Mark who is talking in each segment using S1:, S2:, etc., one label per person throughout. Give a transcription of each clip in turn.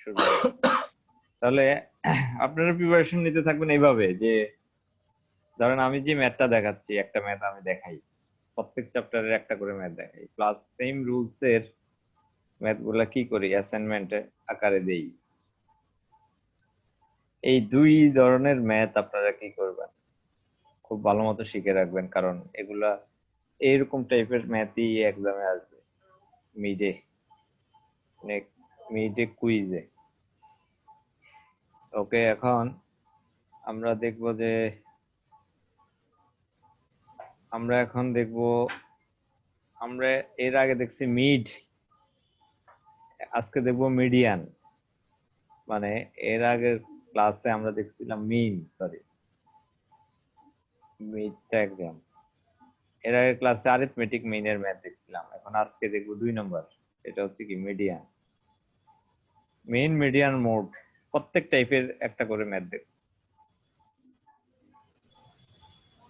S1: শুরু হবে। তাহলে আপনারা প্রিপারেশন নিতে থাকবেন এইভাবে যে ধরেন আমি যে ম্যাথটা দেখাচ্ছি, একটা ম্যাথ আমি দেখাই, প্রত্যেক চ্যাপ্টারের একটা করে ম্যাথ দেখাই, প্লাস সেম রুলস এর ম্যাথ গুলা কি করি অ্যাসাইনমেন্টে আকারে দেই। এই দুই ধরনের ম্যাথ আপনারা কি করবেন, খুব ভালো মতো শিখে রাখবেন, কারণ এগুলা এইরকম টাইপের ম্যাথই এক্সামে আসবে মিডে, মিডে কুইজে। ওকে, এখন আমরা দেখব যে আমরা এর আগে দেখছি মিড, আজকে দেখবো মিডিয়ান। মানে এর আগের ক্লাসে আমরা দেখছিলাম মিন, সরি মিডটা একদম, এর আগের ক্লাসে অ্যারিথমেটিক মিনের ম্যাথ দেখছিলাম, এখন আজকে দেখবো 2 নম্বর, এটা হচ্ছে কি মিডিয়ান। মিন, মিডিয়ান, মোড, প্রত্যেক টাইপের একটা করে ম্যাথ দেখব।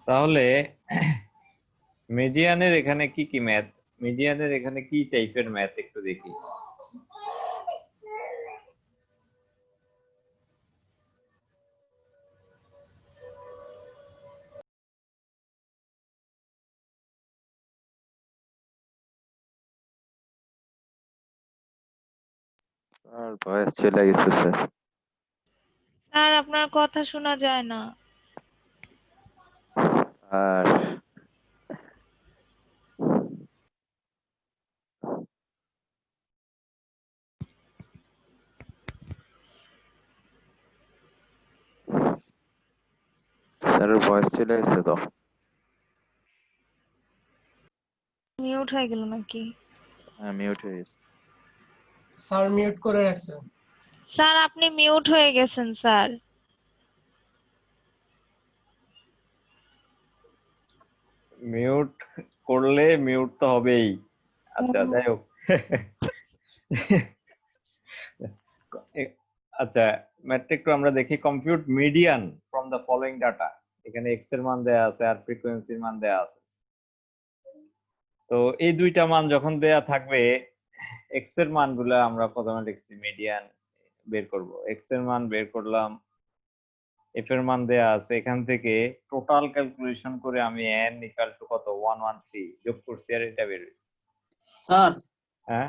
S1: তাহলে মিডিয়ানের এখানে কি কি ম্যাথ, মিডিয়ানের এখানে কি টাইপের ম্যাথ একটু দেখি।
S2: স্যার ভয়েস চলে গেছে স্যার।
S3: স্যার আপনার কথা শোনা যায় না।
S2: স্যার স্যারের ভয়েস চলে গেছে তো।
S3: মিউট হয়ে গেল নাকি?
S2: হ্যাঁ মিউট হয়ে গেছে।
S4: স্যার মিউট করে রাখছেন।
S3: স্যার আপনি মিউট হয়ে গেছেন স্যার।
S1: মিউট করলে মিউট তো হবেই। আচ্ছা যাই হোক। আচ্ছা, ম্যাট্রিক টু আমরা দেখি, compute median from the following data. এখানে এক্স এর মান দেয়া আছে আর ফ্রিকোয়েন্সির মান দেয়া আছে। তো এই দুইটা মান যখন দেয়া থাকবে, এক্স এর মানগুলো আমরা প্রথমে লিখছি মিডিয়ান বের করব, এক্স এর মান বের করলাম, এফ এর মান দেয়া আছে, এখান থেকে টোটাল ক্যালকুলেশন করে আমি n ইকুয়াল টু কত 113 যোগ করছি আর এটা বের হইছে।
S5: স্যার
S1: হ্যাঁ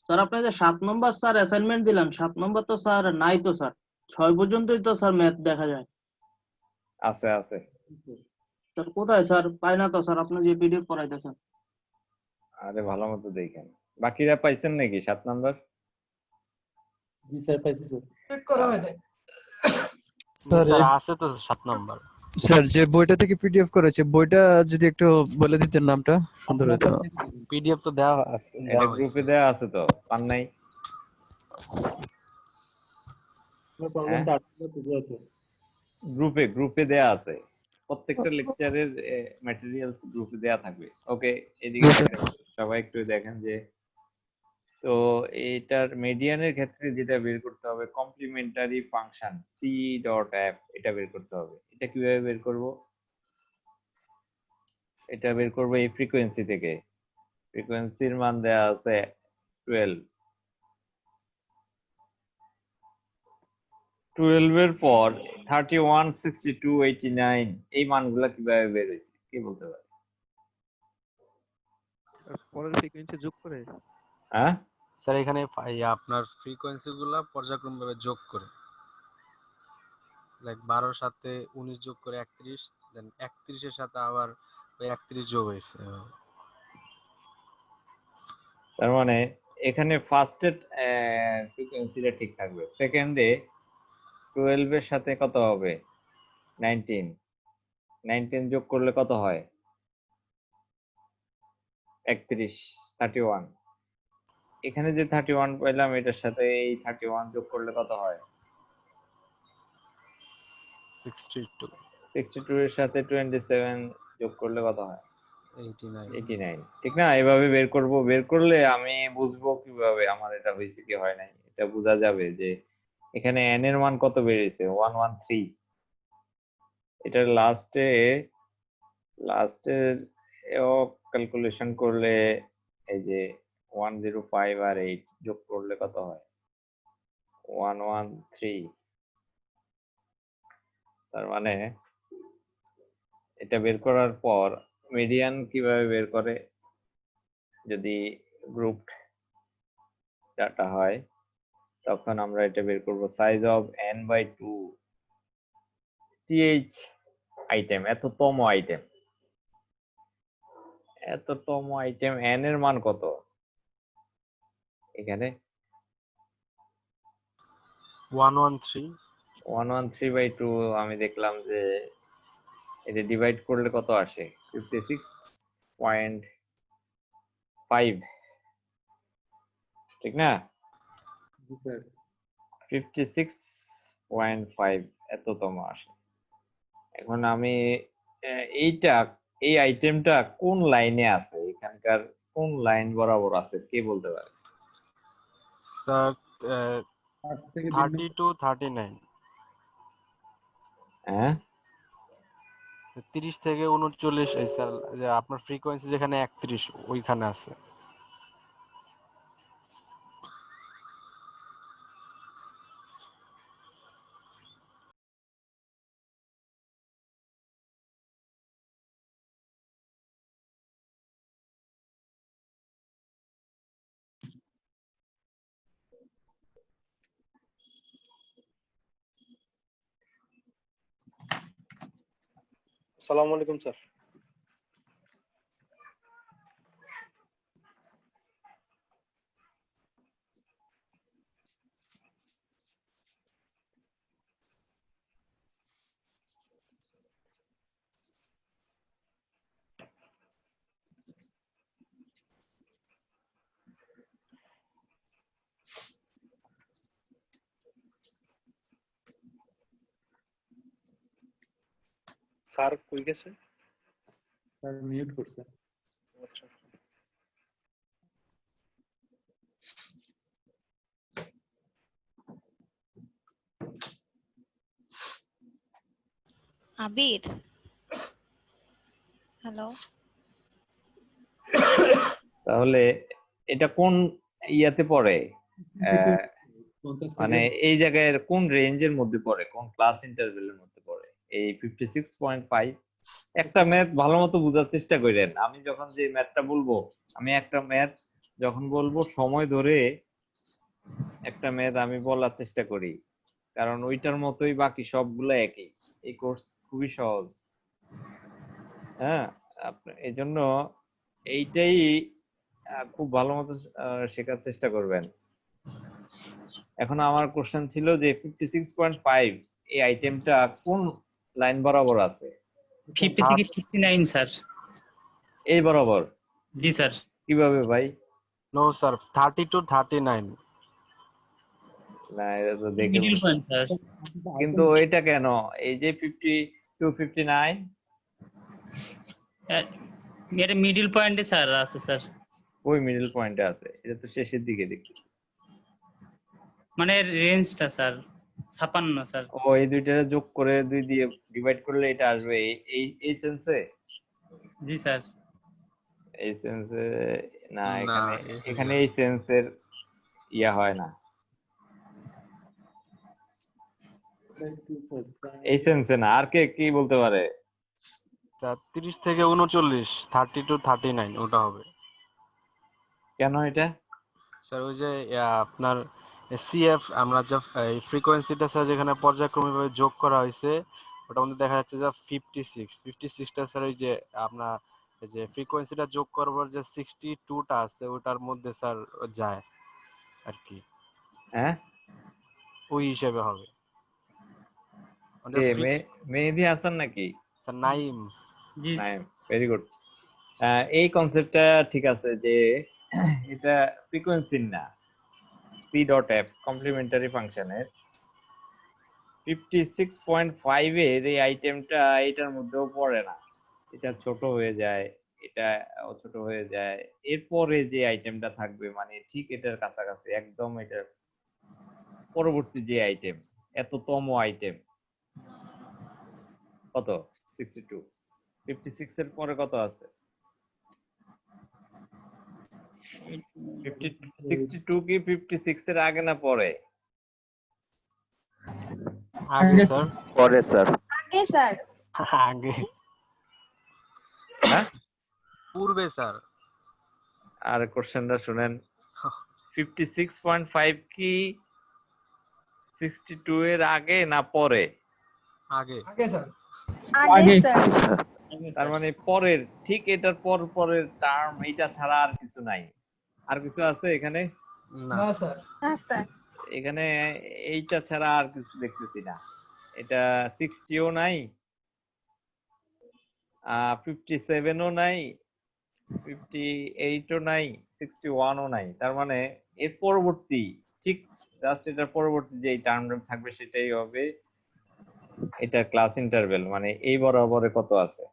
S5: স্যার আপনি যে 7 নম্বর স্যার অ্যাসাইনমেন্ট দিলাম, 7 নম্বর তো স্যার নাই তো স্যার, 6 পর্যন্তই তো স্যার ম্যাথ দেখা যায়।
S1: আছে আছে।
S5: স্যার কোথায় স্যার, পাই না তো স্যার, আপনি যে পিডিএফ পড়াইতেছেন।
S1: আরে ভালো মতো দেখেন, বাকিরা পাইছেন নাকি 7 নাম্বার?
S6: জি স্যার পাইছি স্যার।
S4: চেক করা হয় নাই।
S7: স্যার আছে তো 7 নাম্বার।
S6: স্যার যে বইটা থেকে পিডিএফ করেছে বইটা যদি একটু বলে দিতেন নামটা সুন্দর হতো।
S7: পিডিএফ তো দেওয়া আছে,
S1: এটা গ্রুপে দেয়া আছে তো, পান নাই? গ্রুপে দেয়া আছে, প্রত্যেকটা লেকচারের ম্যাটেরিয়ালস গ্রুপে দেয়া থাকবে। ওকে, এদিকে সবাই একটু দেখেন যে, তো এটার মিডিয়ানের ক্ষেত্রে যেটা বের করতে হবে complementary function C dot app, এটা বের করতে হবে। এটা কিভাবে বের করব? এটা বের করব এই ফ্রিকোয়েন্সি থেকে, ফ্রিকোয়েন্সির মান দেয়া আছে 12, 12 এর পর 31, 62, 89 এই মানগুলা কিভাবে বের হইছে কি বলতে পারে?
S2: স্যার পরের ফ্রিকোয়েন্সি যোগ করে।
S1: হ্যাঁ
S7: স্যার এখানে আপনার ফ্রিকোয়েন্সি গুলা পর্যায়ক্রমভাবে যোগ করে, লাইক 12 এর সাথে 19 যোগ করে 31, দেন 31 এর সাথে আবার ওই 31 যোগ হয়েছে।
S1: তার মানে এখানে ফার্স্টে ফ্রিকোয়েন্সিটা ঠিক থাকবে, সেকেন্ডে 12 এর সাথে কত হবে 19, 19 যোগ করলে কত হয় 31, 31। এখানে যে 31 পেলাম এটার সাথে এই 31 যোগ করলে কত হয়
S7: 62,
S1: 62 এর সাথে 27 যোগ করলে কত হয়
S7: 89।
S1: 89, ঠিক না? এভাবে বের করব, বের করলে আমি বুঝবো কিভাবে আমার এটা হয়েছে কি হয় নাই, এটা বোঝা যাবে যে এখানে n এর মান কত বেরিয়েছে 113। এটার লাস্টের ক্যালকুলেশন করলে এই যে 105 আর 8 যোগ করলে কত হয় 113, তার মানে এটা বের করার পর মিডিয়ান কিভাবে বের করে, যদি গ্রুপ ডাটা হয় তখন আমরা এটা বের করব size of n/2 th item, এততম আইটেম n এর মান কত এখানে?
S7: 113
S1: 113/2 আমি দেখলাম যে এটা ডিভাইড করলে কত আসে, 56.5, ঠিক না? 56.5 এততম আসে। এখন আমি এই আইটেমটা কোন লাইনে আছে, এখানকার কোন লাইন বরাবর আছে কে বলতে পারে?
S7: স্যার 32 39,
S1: হ্যাঁ
S7: 30 থেকে 39 এই স্যার, যে আপনার ফ্রিকোয়েন্সি যেখানে 31 ওইখানে আছে।
S8: আসসালামু আলাইকুম স্যার। স্যার কই গেছে?
S9: স্যার মিউট করছে।
S8: আচ্ছা।
S3: আবির, হ্যালো।
S1: তাহলে এটা কোন ইয়াতে পড়ে, মানে এই জায়গায় কোন রেঞ্জের মধ্যে পড়ে, কোন ক্লাস ইন্টারভ্যালের মধ্যে পড়ে এই 56.5? একটা ম্যাথ ভালো মতো বোঝার চেষ্টা করেন। আমি যখন যে ম্যাথটা বলবো, আমি একটা ম্যাথ যখন বলবো সময় ধরে একটা ম্যাথ আমি বলার চেষ্টা করি, কারণ ওইটার মতোই বাকি সবগুলো একই। এই কোর্স খুবই সহজ, হ্যাঁ এই জন্য এইটাই খুব ভালো মতো শেখার চেষ্টা করবেন। এখন আমার কোশ্চেন ছিল যে 56.5 এই আইটেমটা কোন লাইন বরাবর আছে?
S9: 50 থেকে 59 স্যার।
S1: এই বরাবর?
S9: জি স্যার।
S1: কিভাবে ভাই?
S7: No sir, 32 39।
S1: না এটা তো দেখে
S9: মিডল পয়েন্ট স্যার।
S1: কিন্তু এটা কেন এই যে 52 59?
S9: এটা মিডল পয়েন্টে স্যার আছে স্যার।
S1: ওই মিডল পয়েন্টে আছে, এটা তো শেষের দিকে দেখছি।
S9: মানে রেঞ্জটা স্যার 56 স্যার।
S1: ও এই দুইটারে যোগ করে 2 দিয়ে ডিভাইড করলে এটা আসবে এই সেন্সে?
S9: জি স্যার।
S1: এই সেন্সে না,
S7: না,
S1: এখানে এই সেন্সের ইয়া হয় না, এই সেন্সে না। আর কে কি বলতে পারে?
S7: 30 থেকে 39, 32 39 ওটা হবে।
S1: কেন এটা?
S7: স্যার ওই যে আপনার সিএফ, আমরা যা এই ফ্রিকোয়েন্সিটা স্যার যেখানে পর্যায়ক্রমিকভাবে যোগ করা হয়েছে, ওটার মধ্যে দেখা যাচ্ছে যে 56টা স্যার ওই যে আপনার এই যে ফ্রিকোয়েন্সিটা যোগ করবার যে 62টা আছে ওটার মধ্যে স্যার যায় আর কি,
S1: হ্যাঁ
S7: ওই হিসেবে হবে।
S1: কে মেহেদী হাসান নাকি?
S7: স্যার নাইম।
S9: জি
S1: নাইম, ভেরি গুড। এই কনসেপ্টটা ঠিক আছে যে এটা ফ্রিকোয়েন্সির না, c.f কমপ্লিমেন্টারি ফাংশনের 56.5 এর এই আইটেমটা এটার মধ্যেও পড়ে না, এটা ছোট হয়ে যায়, এটা ছোট হয়ে যায়। এরপরে যে আইটেমটা থাকবে মানে ঠিক এটার কাছাকাছি একদম, এটার পরবর্তী যে আইটেম এততম আইটেম কত? 62। 56 এর পরে কত আছে? 62 কি 56 এর আগে না পরে?
S7: আগে স্যার
S2: পরে স্যার
S7: আগে
S1: হ্যাঁ
S7: পূর্বে স্যার
S1: আর কোশ্চেনটা শুনেন 56.5 কি 62 এর আগে না পরে?
S7: আগে
S4: আগে স্যার
S1: তার মানে পরের, ঠিক এটার পরের টার্ম এটা ছাড়া আর কিছু নাই। আর কিছু আছে এখানে?
S7: না
S4: না স্যার
S1: এখানে এইটা ছাড়া আর কিছু দেখতেছি না। এটা 60ও নাই, 57ও নাই, 58ও নাই, 61ও নাই। তার মানে এর পরবর্তী, ঠিক জাস্ট এটার পরবর্তী যে টার্ম থাকবে সেটাই হবে এটা ক্লাস ইন্টারভেল। মানে এই বরাবরে কত আছে?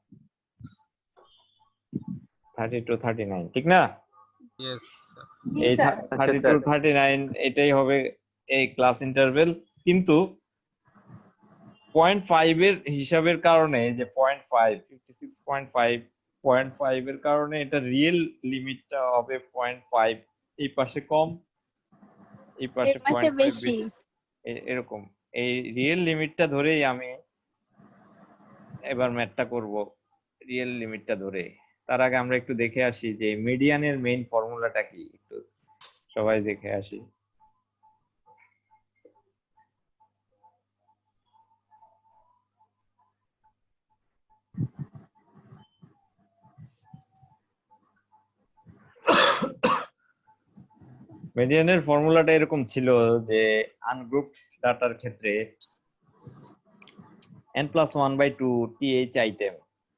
S1: 32 39, ঠিক না?
S7: ইয়েস
S1: এই 32 39 এটাই হবে এই ক্লাস ইন্টারভেল। কিন্তু 0.5 এর হিসাবের কারণে, যে 0.5 56.5 0.5 এর কারণে এটা রিয়েল লিমিটটা হবে 0.5, এই পাশে কম এই পাশে 0.5 বেশি, এরকম। এই রিয়েল লিমিটটা ধরেই আমি এবার ম্যাথটা করব, রিয়েল লিমিটটা ধরে। তার আগে আমরা একটু দেখে আসি যে মিডিয়ানের মেইন ফর্মুলাটা কি, একটু সবাই দেখে আসি। মিডিয়ানের ফর্মুলাটা এরকম ছিল যে আনগ্রুপড ডাটার ক্ষেত্রে n+1/2 th আইটেম,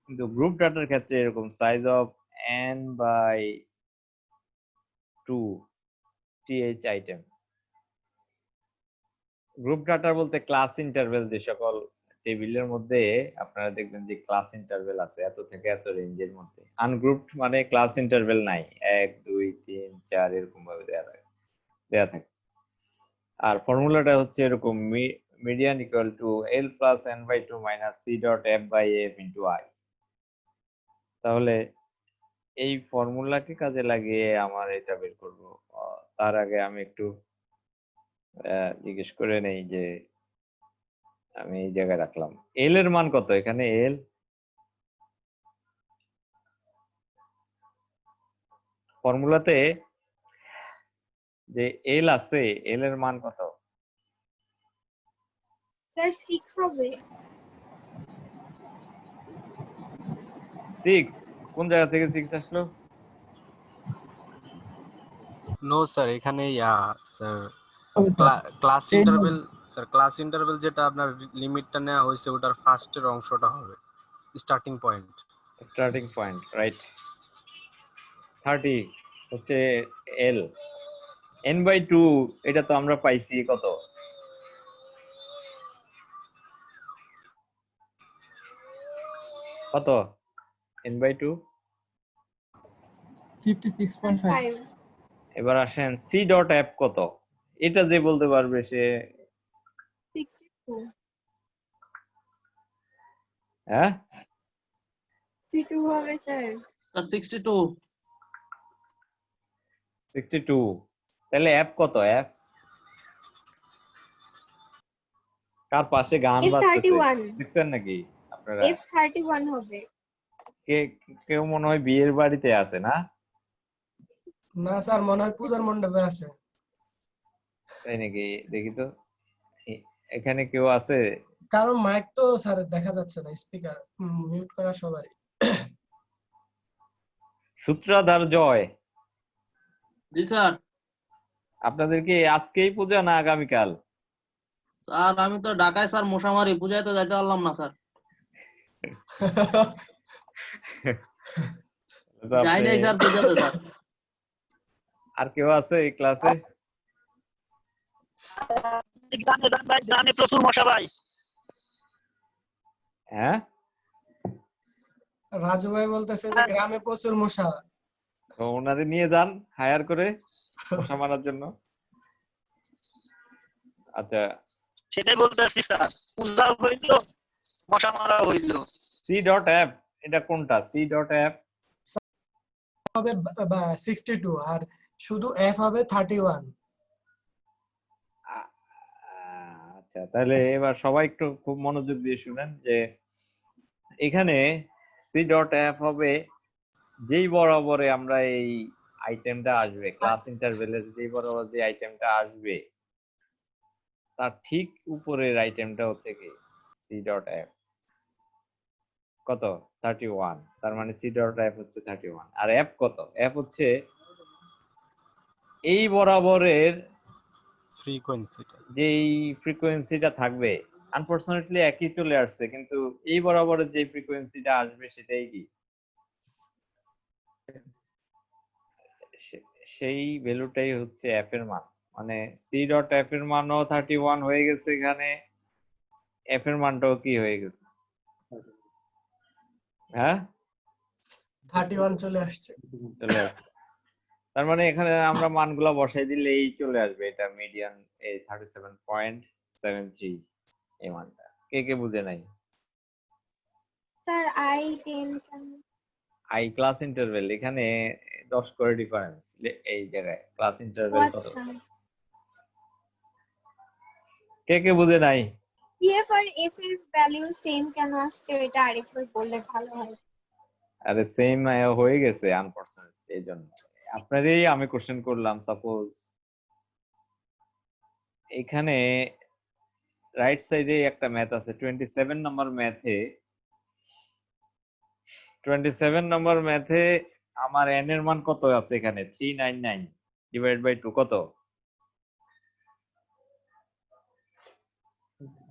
S1: কিন্তু গ্রুপ ডাটার ক্ষেত্রে এরকম size of n/2 th item. Group data বলতে ক্লাস ইন্টারভেল, যে সকল টেবিলের মধ্যে আপনারা দেখবেন যে ক্লাস ইন্টারভেল আছে এত থেকে এত রেঞ্জের মধ্যে। আনগ্রুপড মানে ক্লাস ইন্টারভেল নাই, 1 2 3 4 এরকম ভাবে দেয়া থাকে। আর ফর্মুলাটা হচ্ছে এরকম, median equal to L plus n/2 minus C dot F by F into I। তাহলে এই ফর্মুলাকে কাজে লাগিয়ে আমার এটা বের করব। তার আগে আমি একটু জিজ্ঞেস করে নেই যে আমি এই জায়গায় রাখলাম L এর মান কত? এখানে L ফর্মুলাতে যে L আছে, L এর মান কত?
S3: স্যার 6 হবে।
S1: 6? কোন জায়গা থেকে 6 আসলো?
S7: নো স্যার এখানে sir class interval, sir class interval যেটা আপনার লিমিটটা নেওয়া হয়েছে ওটার ফার্স্টের অংশটা হবে starting point.
S1: Starting point, right. 30 হচ্ছে L। n/2 এটা তো আমরা পাইছি কত? কত n/2?
S3: 56.5।
S1: এবার আসেন C.F কত? এটা যে বলতে পারবে সে
S3: 62।
S1: হ্যাঁ
S3: 62 হবে স্যার।
S5: 62
S1: 62। তাহলে F কত? F কার পাশে গান বাজতেছে?
S3: F31।
S1: দেখছেন নাকি আপনারা?
S3: F31 হবে।
S1: কেউ মনে হয় বিয়ের বাড়িতে আছে না?
S4: না স্যার, মনে হয় পূজার মণ্ডপে আছে।
S1: তাই নাকি? দেখি তো এখানে কেউ আছে?
S4: কারণ মাইক তো স্যার দেখা যাচ্ছে না, স্পিকার মিউট করা সবারই।
S1: সূত্রাধার জয়,
S5: জি স্যার।
S1: আপনাদের কি আজকেই পূজা না আগামীকাল?
S5: স্যার আমি তো ঢাকায় স্যার, মশামারি পূজায় তো যাইতে পারলাম না স্যার। যাই নাই স্যার পূজাতে স্যার।
S1: আর কেউ আছে এই ক্লাসে?
S10: গ্রামে প্রচুর মশা ভাই।
S1: হ্যাঁ
S4: রাজু ভাই বলতেছে যে গ্রামে প্রচুর মশা।
S1: তো ওনারে নিয়ে যান হায়ার করে মশা মারার জন্য। আচ্ছা
S10: সেটাই বলতেছি স্যার, পূজা হইল মশা মারা হইল।
S1: C.F এটা কোনটা? C.F
S4: হবে 62 আর শুধু F হবে 31।
S1: আচ্ছা আচ্ছা, তাহলে এবার সবাই একটু খুব মনোযোগ দিয়ে শুনেন যে এখানে সি ডট এফ হবে যেই বরাবরে আমরা এই আইটেমটা আসবে, ক্লাস ইন্টারভেলের যেই বরাবর যে আইটেমটা আসবে তার ঠিক উপরের আইটেমটা হচ্ছে কি সি ডট এফ। কত? 31। তার মানে সি ডট এফ হচ্ছে 31। আর এফ কত? এফ হচ্ছে এই বরাবরের
S7: ফ্রিকোয়েন্সিটা।
S1: যেই ফ্রিকোয়েন্সিটা থাকবে, আনফরচুনেটলি একই চলে আসছে, কিন্তু এই বরাবরের যে ফ্রিকোয়েন্সিটা আসবে সেটাই কি সেই ভ্যালুটাই হচ্ছে এফ এর মান। মানে সি ডট এফ এর মানও 31 হয়ে গেছে, এখানে এফ এর মানটাও কি হয়ে গেছে? হ্যাঁ,
S4: 31 চলে আসছে।
S1: চলে আসছে। তার মানে এখানে আমরা মানগুলা বসাই দিলে এই চলে আসবে, এটা মিডিয়ান এই 37.73 এই মানটা। কে কে বুঝে নাই?
S3: স্যার I10 কেন?
S1: আই ক্লাস ইন্টারভেল, এখানে 10 করে ডিফারেন্স এই জায়গায় ক্লাস
S3: ও
S1: ইন্টারভেল কত?
S3: আচ্ছা,
S1: কে কে বুঝে নাই?
S3: CF আর F এর ভ্যালু সেম কেন আসছে এটা আরেকবার বললে ভালো হয়।
S1: আরে সেম হয়ে গেছে আনফরচুনেটলি, এই জন্য আপনারই আমি কোশ্চেন করলাম। সাপোজ এখানে রাইট সাইডে একটা ম্যাথ আছে 27 নম্বর ম্যাথে, 27 নম্বর ম্যাথে আমার n এর মান কত আছে এখানে? 399 ডিভাইড বাই 2 কত?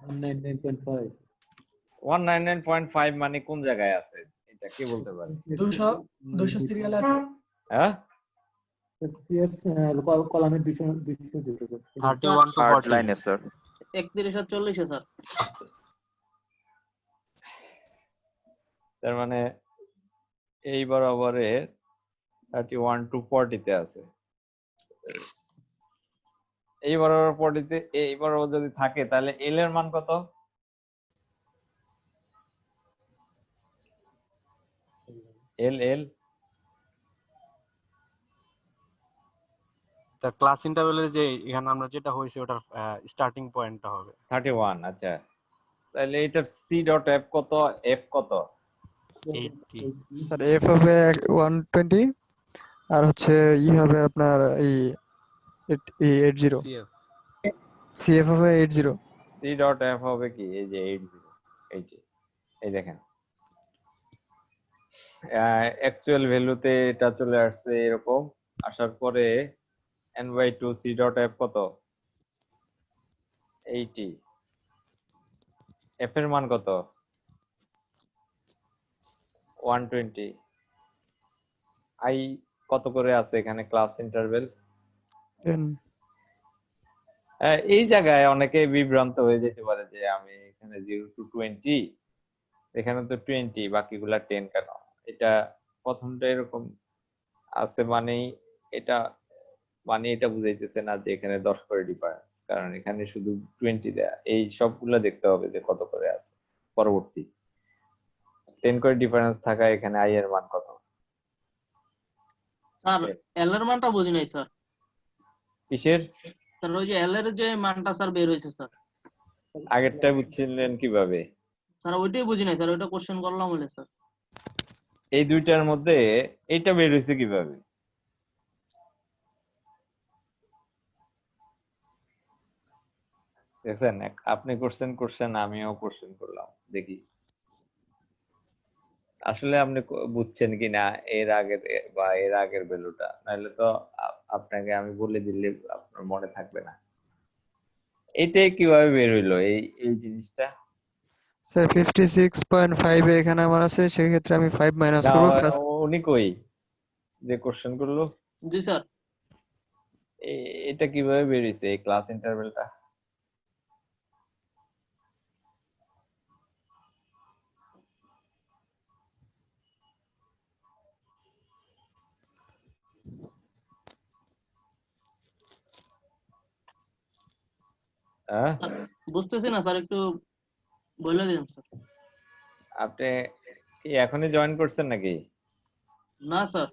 S1: 199.5 মানে কোন জায়গায় আছে এটা কে বলতে পারে?
S4: 200 সিরিয়াল আছে।
S1: হ্যাঁ,
S2: কলামের 200
S7: 31 টু 40
S2: লাইনে স্যার।
S5: 31 আর 40 স্যার।
S1: তার মানে এই বরাবরে 31 টু 40 তে আছে। এই বরাবর 40 তে, এই বরাবর যদি থাকে তাহলে এল এর মান কত? এল এল
S7: তা ক্লাস ইন্টারভেলের যে এখানে আমরা যেটা হইছে ওটার স্টার্টিং পয়েন্টটা হবে
S1: 31। আচ্ছা, তাহলে এটার সি ডট এফ কত? এফ কত?
S7: 80
S6: স্যার এফ হবে 120 আর হচ্ছে হবে আপনার এই 80
S7: সিএফ
S6: সিএফ হবে 80।
S1: সি ডট এফ হবে কি এই যে 80। এই যে এই দেখেন অ্যাকচুয়াল ভ্যালুতে এটা চলে আসছে এরকম। আসার পরে n/2 সি ডট এফ কত? 80। এফ এর মান কত? 120। আই কত করে আছে এখানে ক্লাস ইন্টারভেল?
S6: 10।
S1: এই জায়গায় অনেকে বিভ্রান্ত হয়ে যেতে পারে যে আমি এখানে 0 টু 20, এখানে তো 20, বাকিগুলা 10 কেন? এটা প্রথমটা এরকম আছে মানেই এটা এটা বুঝাইতেছে না যে এখানে 10 করে ডিফারেন্স, কারণ এখানে শুধু 20 দেয়া। এই সবগুলা দেখতে হবে যে কত করে আছে পরবর্তী। 10 করে ডিফারেন্স থাকা এখানে আই এর মান কত?
S5: স্যার এল এর মানটা বুঝি নাই স্যার।
S1: কিসের?
S5: স্যার ওই যে এল এর যে মানটা স্যার বের হয়েছে স্যার।
S1: আগেরটা বুঝছিলেন কিভাবে?
S5: স্যার ওইটাই বুঝি নাই স্যার, ওইটা কোশ্চেন করলাম বলে স্যার।
S1: এই দুইটার মধ্যে এইটা বের হয়েছে কিভাবে? দেখছেন, আপনি কোশ্চেন আমিও কোশ্চেন করলাম, দেখি আসলে আপনি বুঝছেন কিনা এর আগের বা এর আগের ভ্যালুটা, নাহলে তো আপনাকে আমি বলে দিলে আপনার মনে থাকবে না। এইটাই কিভাবে বের হইলো এই এই জিনিসটা?
S6: স্যার 56.5 এখানে আমার আছে, সেক্ষেত্রে আমি 5 মাইনাস
S1: না,
S6: করব প্লাস।
S1: উনি কই যে কোশ্চেন করলো?
S5: জি স্যার।
S1: এটা কিভাবে বের হইছে এই ক্লাস ইন্টারভেলটা? হ্যাঁ,
S5: বুঝতেছি না স্যার, একটু বলে দিন স্যার।
S1: আপনি কি এখনই জয়েন করছেন নাকি?
S5: না স্যার।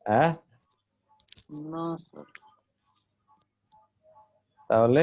S1: হ্যাঁ,
S5: না স্যার।
S1: তাহলে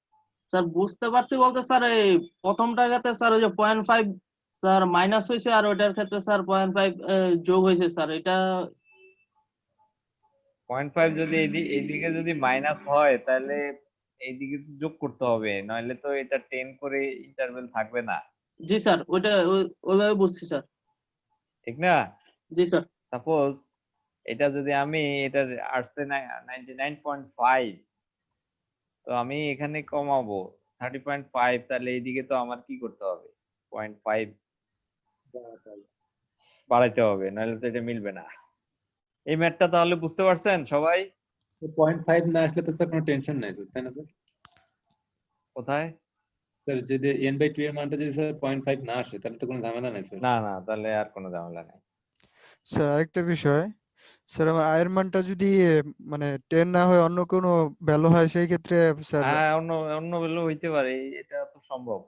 S5: স্যার বুঝতে পারছি বলতে স্যার এই প্রথমটাতে স্যার ওই যে 0.5 স্যার মাইনাস হয়েছে আর ওইটার ক্ষেত্রে স্যার 0.5 যোগ হয়েছে স্যার এটা
S1: 0.5 যদি এইদিকে যদি মাইনাস হয় তাহলে এইদিকে তো যোগ করতে হবে, নইলে তো এটা 10 করে ইন্টারভেল থাকবে না,
S5: জি স্যার ওইটা ওইভাবে বুঝছি স্যার।
S1: ঠিক না?
S5: জি স্যার।
S1: সাপোজ এটা যদি আমি এটার আসছে 99.5, তো আমি এখানে কমাবো 30.5, তাহলে এইদিকে তো আমার কি করতে হবে 0.5 বাড়াইতে হবে, নাহলে তো এটা মিলবে না। এই ম্যাথটা তাহলে বুঝতে পারছেন সবাই?
S2: 0.5 না আসলে তো স্যার কোনো টেনশন নাই স্যার, তাই না স্যার?
S1: কোথায়?
S2: স্যার যদি n/2 এর মানটা যদি স্যার 0.5 না আসে তাহলে তো কোনো ঝামেলা নাই স্যার।
S1: না না, তাহলে আর কোনো ঝামেলা নেই।
S6: স্যার আরেকটা বিষয়, স্যার আমার আয়ের মানটা যদি মানে 10 না হয় অন্য কোনো ভ্যালু হয় সেই ক্ষেত্রে স্যার
S1: হ্যাঁ, অন্য অন্য ভ্যালু হইতে পারে, এটা তো সম্ভব,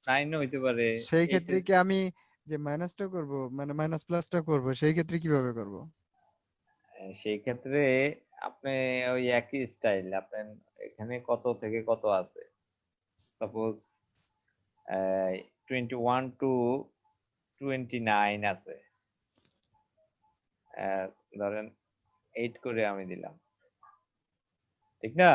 S1: 9 ও হইতে পারে,
S6: সেই
S1: 8
S6: ক্ষেত্রে কি আমি যে মাইনাসটা করব মানে মাইনাস প্লাসটা করব সেই ক্ষেত্রে কিভাবে করব?
S1: সেই ক্ষেত্রে আপনি ওই একই স্টাইল, আপনার এখানে কত থেকে কত আছে, সাপোজ 21 to 29 আছে, ধরেন 8 করে আমি দিলাম, ঠিক না?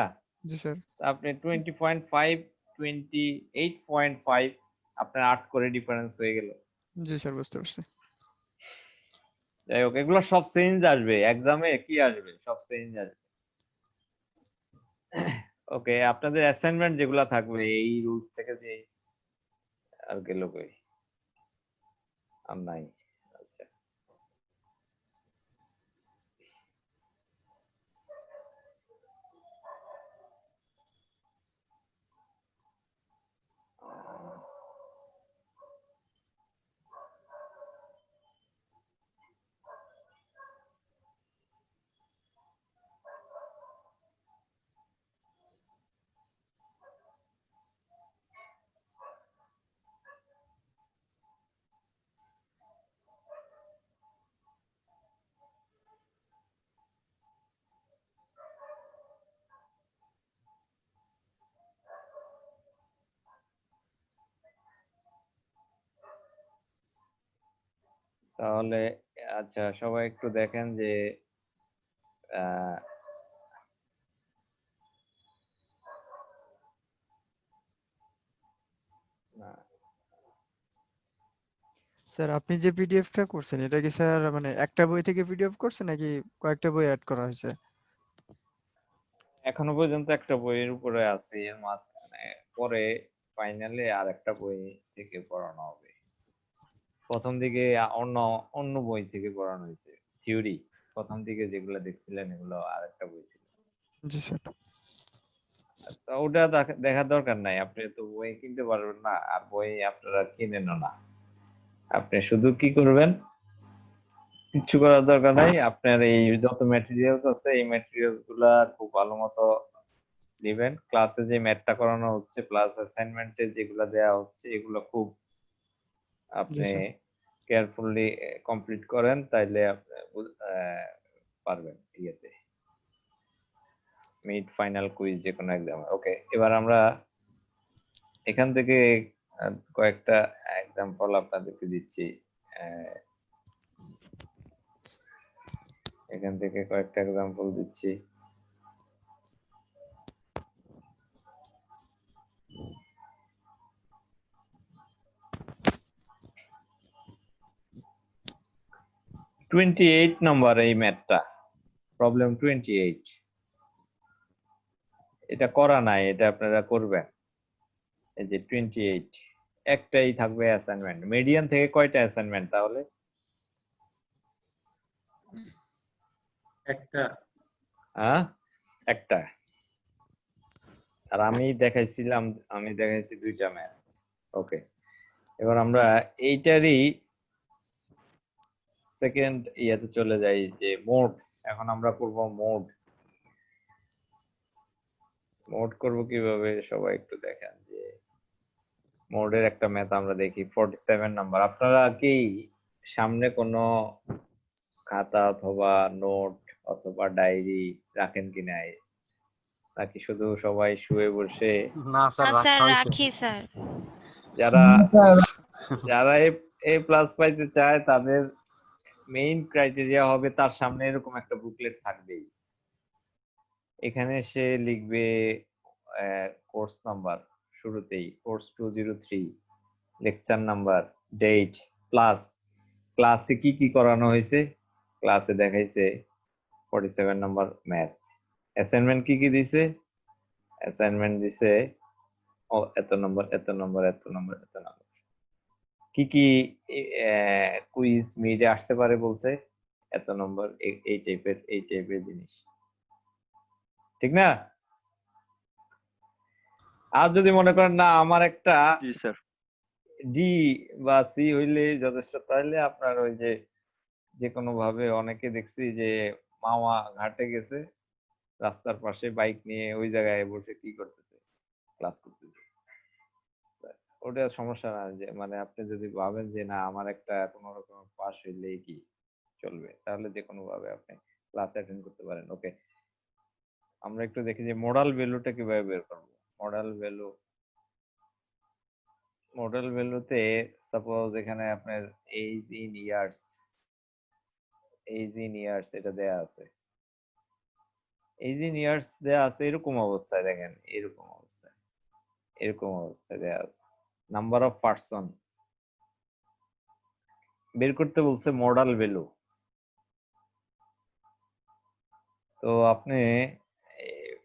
S6: জি স্যার।
S1: আপনি 20.5 28.5 আপনার 8 করে ডিফারেন্স হয়ে গেল।
S6: জি স্যার বুঝতে পারছি।
S1: যাই হোক, এগুলো সব চেঞ্জ আসবে এক্সামে, কি আসবে সব চেঞ্জ আসবে। ওকে, আপনাদের অ্যাসাইনমেন্ট যেগুলো থাকবে এই রুলস থেকে যে আর গেল কই, আর নাই। আচ্ছা, তাহলে আচ্ছা সবাই একটু দেখেন যে আহ, না,
S6: স্যার আপনি যে পিডিএফটা করছেন এটা কি স্যার মানে একটা বই থেকে পিডিএফ করছেন নাকি কয়েকটা বই অ্যাড করা হয়েছে?
S1: এখনো পর্যন্ত একটা বইয়ের উপরে আছে, এর মাঝখানে পরে ফাইনালে আর একটা বই থেকে পড়ানো হবে। প্রথম দিকে অন্য অন্য বই থেকে পড়ানো হয়েছে থিওরি, প্রথম দিকে যেগুলো দেখছিলেন এগুলো আর একটা বই ছিল।
S6: জি স্যার।
S1: তো ওটা দেখার দরকার নাই, আপনি তো বই কিনতে পারবেন না, আর বই আপনারা কিনেনও না। আপনি শুধু কি করবেন, কিচ্ছু করার দরকার নাই, আপনার এই যত ম্যাটেরিয়ালস আছে এই ম্যাটেরিয়ালস গুলা খুব ভালো মতো দিবেন, ক্লাসে যে ম্যাথটা করানো হচ্ছে প্লাস অ্যাসাইনমেন্টে যেগুলো দেওয়া হচ্ছে এগুলো খুব
S6: জি
S1: আপনি
S6: স্যার।
S1: কেয়ারফুলি কমপ্লিট করেন, তাইলে আপনি পারবেন ইয়েতে মিড ফাইনাল কুইজ যে কোনো এক্সামে। ওকে, এবার আমরা এখান থেকে কয়েকটা এক্সাম্পল আপনাদেরকে দিচ্ছি। এখান থেকে কয়েকটা এক্সাম্পল দিচ্ছি। টোয়েন্টি-8 নম্বর এই ম্যাথটা, প্রবলেম 28, এটা করা নাই, এটা আপনারা করবেন। এই যে 28, একটাই থাকবে অ্যাসাইনমেন্ট। মিডিয়ান থেকে কয়টা অ্যাসাইনমেন্ট তাহলে?
S2: একটা।
S1: হ্যাঁ, একটা। আর আমি দেখাইছি দুইটা ম্যাথ। ওকে, এবার আমরা এইটারই সেকেন্ড ইয়াতে চলে যাই যে মোড। এখন আমরা করব মোড। মোড করব কিভাবে সবাই একটু দেখেন যে মোডের একটা ম্যাথ আমরা দেখি 47 নাম্বার। আপনারা কি সামনে কোনো খাতা অথবা নোট অথবা ডায়েরি রাখেন কিনা? নাকি শুধু সবাই শুয়ে বসে?
S7: না স্যার
S11: না
S7: রাখা
S11: স্যার
S7: হয়েছে।
S11: রাখি স্যার।
S1: যারা যারা এ প্লাস পাইতে চায় তাদের মেইন ক্রাইটেরিয়া হবে তার সামনে এরকম একটা বুকলেট থাকবেই। এখানে সে লিখবে কোর্স নাম্বার শুরুতেই, course 203, lecture number, date, plus ক্লাসে কি কি করানো হয়েছে। ক্লাসে দেখাইছে 47 নাম্বার ম্যাথ। অ্যাসাইনমেন্ট কি কি দিছে? অ্যাসাইনমেন্ট দিছে এত নম্বর, এত নম্বর, এত নম্বর, এত নম্বর। কি কি কুইজ মিডে আসতে পারে বলছে? এত নম্বর, এই টাইপের জিনিস, ঠিক না? আর যদি মনে করেন না আমার একটা ডি বা সি হইলে যথেষ্ট, তাহলে আপনার ওই যে কোনো ভাবে অনেকে দেখছি যে মাওয়া ঘাটে গেছে, রাস্তার পাশে বাইক নিয়ে ওই জায়গায় বসে কি করতেছে, ক্লাস করতেছে। ওটা সমস্যা না, যে মানে আপনি যদি ভাবেন যে না আমার একটা কোনো রকম পাস হইলেই কি চলবে, তাহলে যে কোনো ভাবে আপনি ক্লাস অ্যাটেন্ড করতে পারেন। ওকে, আমরা একটু দেখি যে মোডাল ভ্যালুটা কিভাবে বের করবো। মডেল ভ্যালুতে সাপোজ এখানে আপনার এইজ ইন ইয়ার্স এটা দেয়া আছে। এইজ ইন ইয়ার্স দেয়া আছে এরকম অবস্থায়, দেখেন এরকম অবস্থায় দেয়া আছে। নাম্বার অফ পার্সন বের করতে বলছে মডাল ভ্যালু। তো আপনি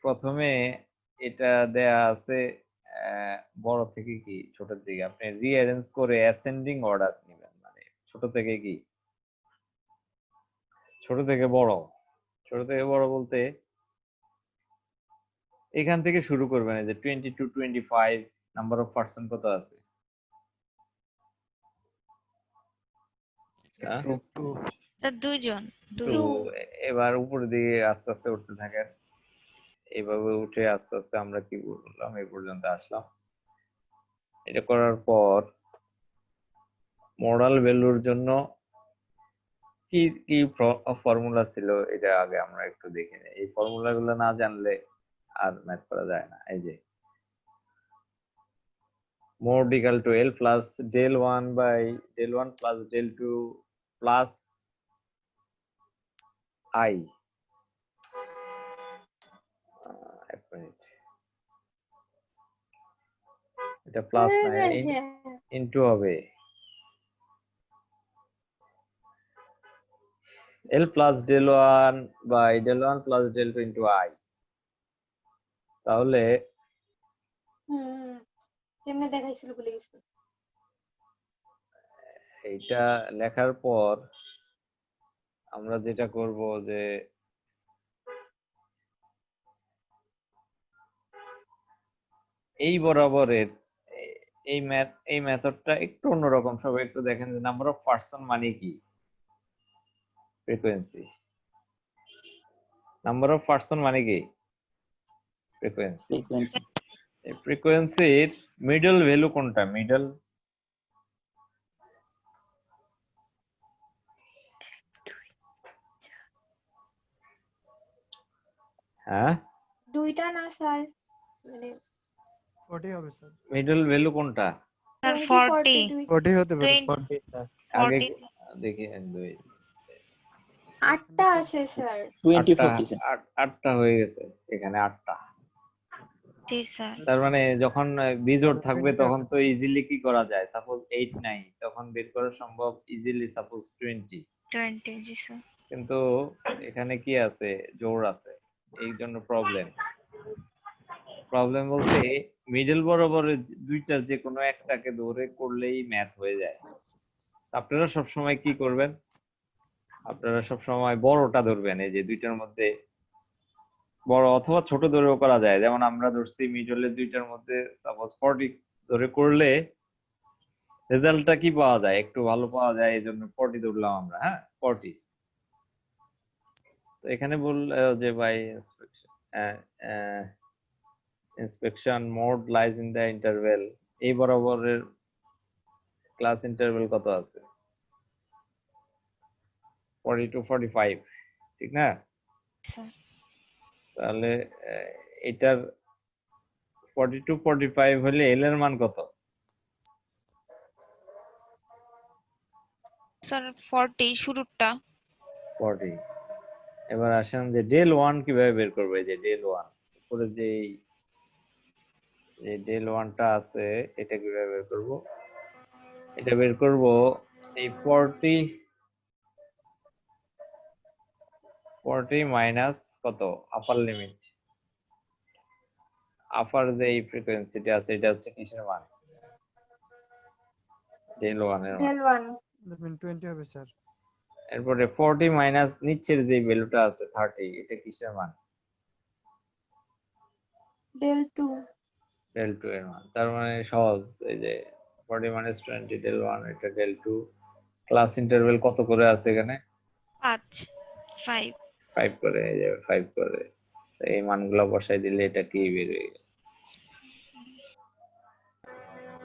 S1: প্রথমে এটা দেয়া আছে বড় থেকে কি ছোট দিকে, আপনি রিঅ্যারেঞ্জ করে অ্যাসেন্ডিং অর্ডার নেবেন, মানে ছোট থেকে কি ছোট থেকে বড় বলতে এখান থেকে শুরু করবেন। এই যে 20 to 25 নাম্বার অফ পার্সন কত আছে?
S11: স্যার দুইজন।
S1: তো এবার উপরের দিকে আস্তে আস্তে উঠতে থাকেন। এইভাবে উঠে আস্তে আস্তে আমরা কি বললাম, এই পর্যন্ত আসলাম। এটা করার পর মডাল ভ্যালুর জন্য কি কি ফর্মুলা ছিল এটা আগে আমরা একটু দেখে নিই। এই ফর্মুলাগুলো না জানলে আর ম্যাথ করা যায় না। এই যে mod equal to L plus del 1 by del 1 plus del 2 plus I, এক মিনিট, এটা প্লাস না ইনটু হবে L plus del 1 by del 1 plus del 2 into I। তাহলে
S3: কেমনে দেখাইছিল বলে গেছি।
S1: এইটা লেখার পর আমরা যেটা করব যে এই বরাবরের এই মেথডটা একটু অন্যরকম। সবাই একটু দেখেন যে নাম্বার অফ পার্সন মানে কি, ফ্রিকোয়েন্সি। নাম্বার অফ পার্সন মানে কি ফ্রিকোয়েন্সি। এই ফ্রিকোয়েন্সির মিডল ভ্যালু কোনটা? মিডল হ্যাঁ
S3: দুইটা না স্যার, মানে
S6: 40 হবে স্যার।
S1: মিডল ভ্যালু কোনটা?
S11: স্যার
S3: 20
S11: 40
S6: 40 হতে পারে স্যার।
S1: আগে
S11: 40
S1: দেখি দুই
S3: 8টা আছে স্যার।
S1: 8টা হয়ে গেছে এখানে 8টা।
S11: জি স্যার।
S1: তার মানে যখন বিজোড় থাকবে তখন তো ইজিলি কি করা যায়, সাপোজ 8 9 তখন বের করা সম্ভব ইজিলি, সাপোজ 20।
S11: 20 জি স্যার।
S1: কিন্তু এখানে কি আছে, জোড় আছে, এই জন্য প্রবলেম বলতে মিডল বরাবরের দুইটার যে কোনো একটাকে ধরে করলেই ম্যাথ হয়ে যায়। আপনারা সব সময় কি করবেন, আপনারা সব সময় বড়টা ধরবেন। এই যে দুইটার মধ্যে বড় অথবা ছোট ধরেও করা যায়, যেমন আমরা ধরছি মিডলের দুইটার মধ্যে সাপোজ 40 ধরে করলে রেজাল্টটা কি পাওয়া যায়, একটু ভালো পাওয়া যায়, এই জন্য 40 ধরলাম আমরা। হ্যাঁ 40। তো এখানে বলল যে by inspection mode lies in the interval, এই বরাবরের ক্লাস ইন্টারভেল কত আছে? 40 to 45, ঠিক না? তাহলে এটার 42 45 হলে এল এর মান কত?
S11: স্যার 40 শুরুরটা
S1: 40। এবার আসেন যে ডেল 1 কিভাবে বের করব? এই যে ডেল 1 উপরে যে ডেল 1টা আছে এটা কিভাবে বের করব? এটা বের করব এই 40 মাইনাস কত আপার লিমিট, আপার যে এই ফ্রিকোয়েন্সিটা আছে এটা হচ্ছে কিসের মান? ডেল 1 এর মান।
S3: ডেল 1
S6: 1120 হবে স্যার।
S1: এরপরে 40 মাইনাস নিচের যে ভ্যালুটা আছে 30 এটা কিসের মান?
S3: ডেল 2
S1: ডেল 2 এর মান। তার মানে সহজ, এই যে 40 মাইনাস 20 ডেল 1 এটা ডেল 2। ক্লাস ইন্টারভ্যাল কত করে আছে এখানে?
S11: 5 5
S1: 5 করে, এই যে 5 করে। তো এই মানগুলো বসাই দিলে এটা কি বের হয়ে গেল?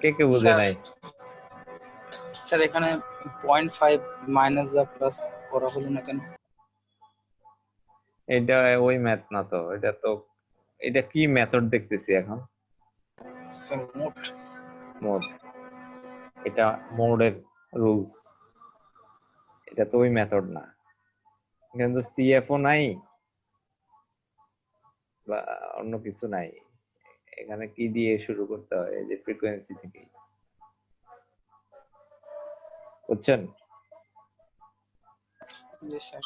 S1: কে বুঝে নাই?
S12: স্যার এখানে 0.5 মাইনাস বা প্লাস করা হলো না কেন?
S1: এটা ওই ম্যাথ না তো, এটা তো এটা কি মেথড দেখতেছি এখন?
S12: Sir
S1: mode. এটা মোডের রুলস, এটা তো ওই মেথড না। এখানে তো সিএফও নাই বা অন্য কিছু নাই, এখানে কি দিয়ে শুরু করতে হয়? এই যে ফ্রিকোয়েন্সি থেকে, বুঝছেন?
S12: জি স্যার।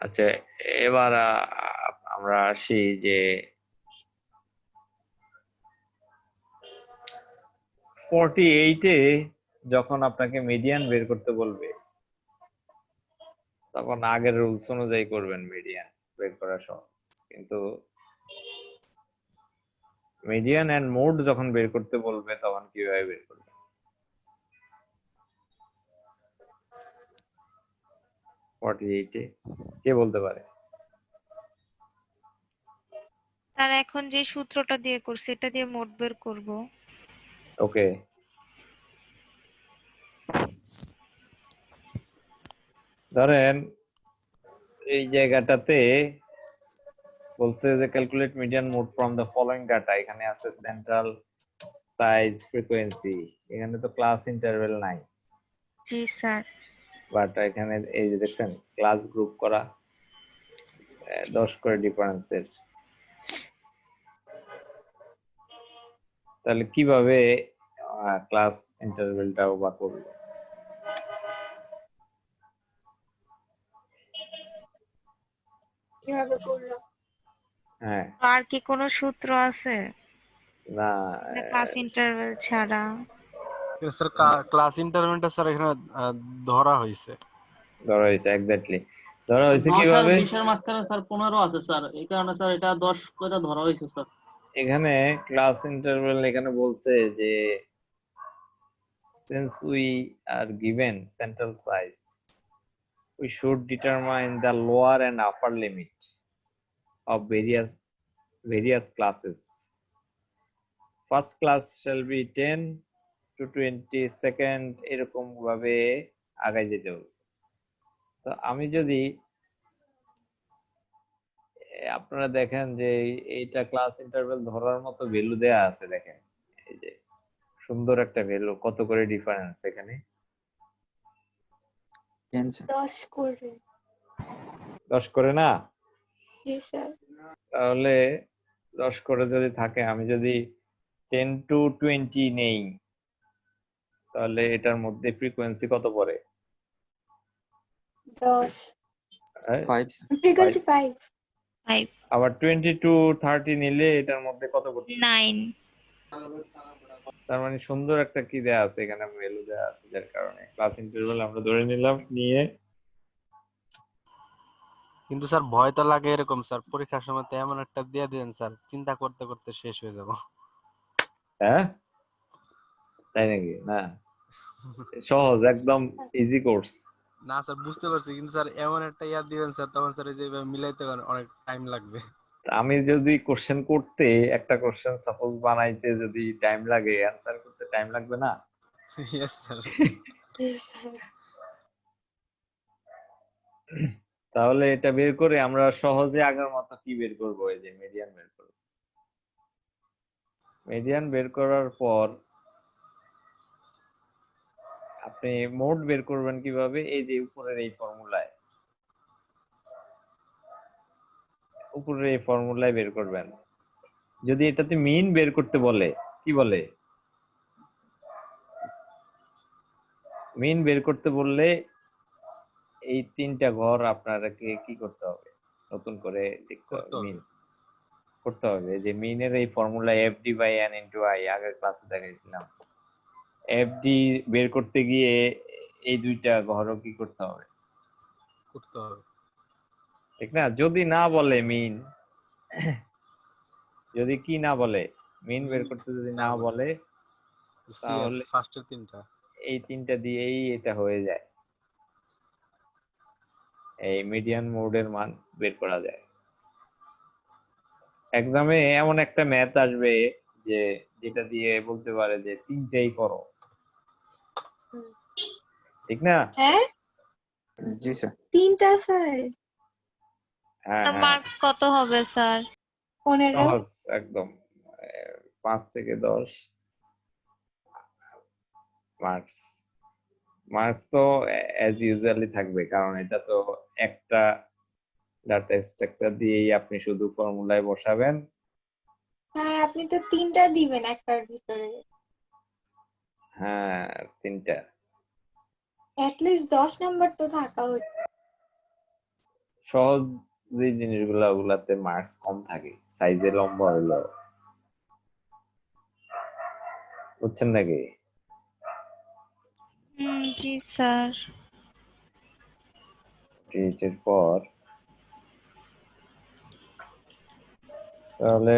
S1: আচ্ছা, এবার আমরা আসি যে 48 এ যখন আপনাকে মিডিয়ান বের করতে বলবে তখন আগের রুলস অনুযায়ী করবেন, মিডিয়ান বের করা সহজ। কিন্তু মিডিয়ান এন্ড মোড যখন বের করতে বলবে তখন কিভাবে বের করবেন? 48 এ কে বলতে পারে?
S11: স্যার এখন যে সূত্রটা দিয়ে করছি এটা দিয়ে মোড বের করব।
S1: ওকে, ধরেন এই জায়গাটাতে বলছে যে calculate median mode from the following data. এখানে আছে সেন্ট্রাল, সাইজ, ফ্রিকোয়েন্সি। এখানে তো ক্লাস ইন্টারভ্যাল নাই,
S11: জি স্যার।
S1: বাট এখানে এই যে দেখছেন ক্লাস গ্রুপ করা 10 করে ডিফারেন্সের। তাহলে কিভাবে ক্লাস ইন্টারভ্যালটাও বা করবে?
S3: কিভাবে করলো?
S1: হ্যাঁ,
S11: আর কি কোনো সূত্র আছে
S1: না
S11: ক্লাস ইন্টারভ্যাল ছাড়া?
S7: স্যার ক্লাস ইন্টারভেলটা স্যার এখানে ধরা হয়েছে।
S1: ধরা হয়েছে, এক্স্যাক্টলি ধরা হয়েছে
S5: 10 আর
S1: কিভাবে?
S5: 20 এর মাঝখানে স্যার 15 আছে স্যার, এই কারণে স্যার এটা 10 করে ধরা হয়েছে স্যার।
S1: এখানে ক্লাস ইন্টারভ্যাল এখানে বলছে যে since we are given central size we should determine the lower and upper limit of various classes. First class shall be 10 to 20, second এরকম ভাবে আগাই যেতে বলছে। তো আমি যদি আপনারা দেখেন যে এইটা ক্লাস ইন্টারভ্যাল ধরার মতো ভ্যালু দেয়া আছে, দেখেন এই যে সুন্দর একটা ভ্যালু, কত করে ডিফারেন্স এখানে?
S3: 10 করে।
S1: 10 করে না?
S3: জি স্যার।
S1: তাহলে 10 করে যদি থাকে, আমি যদি 10 to 20 নেই তাহলে এটার মধ্যে ফ্রিকোয়েন্সি কত পড়ে?
S3: 10
S1: 5।
S3: ফ্রিকোয়েন্সি 5।
S1: আবার 20 to 30 নিলে এটার মধ্যে কত পড়ছে?
S11: 9।
S1: তার মানে সুন্দর একটা কি দেয়া আছে এখানে, ভ্যালু দেয়া আছে, যার কারণে ক্লাস ইন্টারভ্যাল আমরা ধরে নিলাম, নিয়ে
S7: কিন্তু স্যার ভয় তো লাগে এরকম স্যার, পরীক্ষার সময় তো এমন একটা দিয়ে দিবেন স্যার, চিন্তা করতে করতে শেষ হয়ে যাব।
S1: হ্যাঁ তাই নাকি? না, সহজ, একদম ইজি কোর্স।
S7: না স্যার বুঝতে পারছি, কিন্তু স্যার এমন একটা ইয়াদ দিবেন স্যার, তখন স্যার এই যে মিলাইতে অনেক টাইম লাগবে।
S1: আমি যদি কোশ্চেন করতে, একটা কোশ্চেন সাপোজ বানাইতে যদি টাইম লাগে, অ্যানসার করতে টাইম লাগবে না?
S7: Yes sir.
S1: তাহলে এটা বের করে আমরা সহজে আগের মতো কি বের করব, এই যে মিডিয়ান বের করব। মিডিয়ান বের করার পর আপনি মোড বের করবেন কিভাবে, এই যে উপরের এই ফর্মুলায়, উপরের এই ফর্মুলায় বের করবেন। যদি এটাতে মিন বের করতে বলে, কি বলে, মিন বের করতে বললে এই তিনটা ঘর আপনাকে কি করতে হবে, নতুন করে লিখতে হবে, মিন করতে হবে। যে মিনের এই formula FD by N into I, আগের ক্লাসে দেখাইছিলাম। এফডি বের করতে গিয়ে এই দুইটা ঘরও কি করতে হবে, ঠিক না? যদি না বলে মিন, যদি কি না বলে, মিন বের করতে যদি না বলে, তাহলে
S7: ফার্স্টের তিনটা
S1: এই তিনটা দিয়েই এটা হয়ে যায়, এই মিডিয়ান মোডের মান বের করা যায়। এক্সামে এমন একটা ম্যাথ আসবে যে যেটা দিয়ে বলতে পারে যে তিনটাই করো, ঠিক না?
S3: হ্যাঁ
S12: জি স্যার।
S3: তিনটা স্যার।
S1: হ্যাঁ হ্যাঁ,
S11: মার্কস কত হবে স্যার?
S3: 15।
S1: সহজ একদম। 5 থেকে 10 মার্কস। মার্কস তো অ্যাজ ইউজুয়ালি থাকবে, কারণ এটা তো একটা ডাটা স্ট্রাকচার দিয়েই আপনি শুধু ফর্মুলায় বসাবেন।
S3: স্যার আপনি তো তিনটা দিবেন একটার ভিতরে,
S1: হ্যাঁ, তিনটা।
S3: লিস্ট 10 নাম্বার তো থাকা উচিত।
S1: সহজ যে জিনিসগুলো ওগুলাতে মার্কস কম থাকে, সাইজে লম্বা হইলো, বুঝছেন নাকি?
S11: জি স্যার।
S1: এর পর তাহলে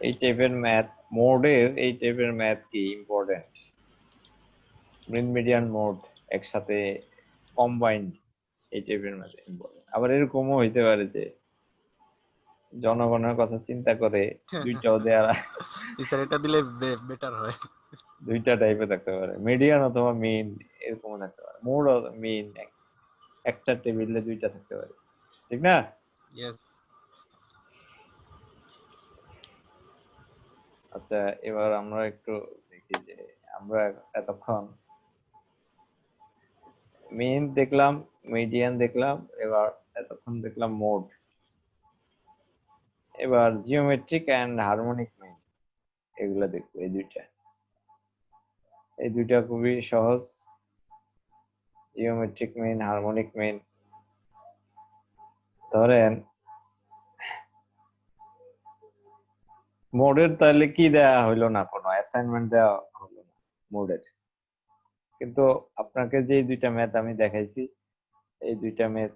S1: এই টাইপের ম্যাথ, মোডের এই টাইপের ম্যাথ কি ইম্পর্টেন্ট, মিন মিডিয়ান মোড একসাথে কম্বাইন্ড, এই টাইপের ম্যাথ ইম্পর্টেন্ট। আবার এরকমও হইতে পারে যে জনগণের কথা চিন্তা করে দুইটাও দেওয়া,
S7: স্যার এটা দিলে বেটার হয়।
S1: দুইটা টাইপে থাকতে পারে, মিডিয়ান অথবা মিন, এরকমও থাকতে পারে, মোড মিন একটা টেবিলে দুইটা থাকতে পারে, ঠিক না?
S7: ইয়েস।
S1: আচ্ছা, এবার আমরা একটু দেখি যে আমরা এতক্ষণ মিন দেখলাম, মিডিয়ান দেখলাম, এবার এতক্ষণ দেখলাম মোড। এবার জিওমেট্রিক এন্ড হারমোনিক মিন, এগুলা দেখবো। এই দুইটা খুবই সহজ, জিওমেট্রিক মিন, হারমোনিক মিন। ধরেন মোডের তাহলে কি দেয়া হইলো না, কোনো অ্যাসাইনমেন্ট দেওয়া হলো না মোডের, কিন্তু আপনাকে যে দুইটা ম্যাথ আমি দেখাইছি, এই দুইটা ম্যাথ